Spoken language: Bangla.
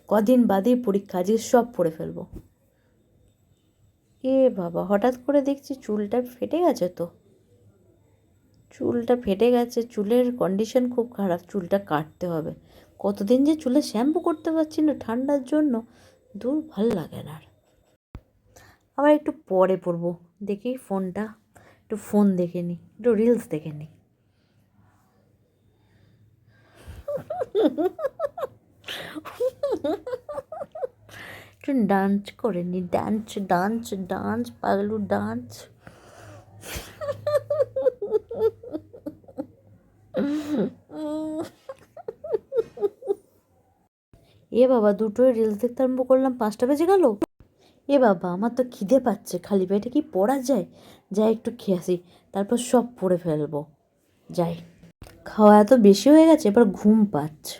কদিন বাদেই পরীক্ষা, আজকে সব পড়ে ফেলবো। এ বাবা, হঠাৎ করে দেখছি চুলটা ফেটে গেছে তো, চুলটা ফেটে গেছে, চুলের কন্ডিশন খুব খারাপ, চুলটা কাটতে হবে। কতদিন যে চুলে শ্যাম্পু করতে পারছি না ঠান্ডার জন্য, দূর ভাল লাগে না আর। আবার একটু পরে পড়বো, দেখি ফোনটা, একটু ফোন দেখে নিই, একটু রিলস দেখে নিই। একটু ডান্স করে নিই, ডান্স ডান্স ডান্স, পাগলু ডান্স। এ বাবা, দুটোই রিলস দেখতে আরম্ভ করলাম, 5টা বেজে গেল। এ বাবা, আমার তো খিদে পাচ্ছে, খালি পেটে কি পড়া যায়? যাই একটু খেয়ে আসি, তারপর সব পড়ে ফেলবো। যাই, খাওয়া এত বেশি হয়ে গেছে, এবার ঘুম পাচ্ছে।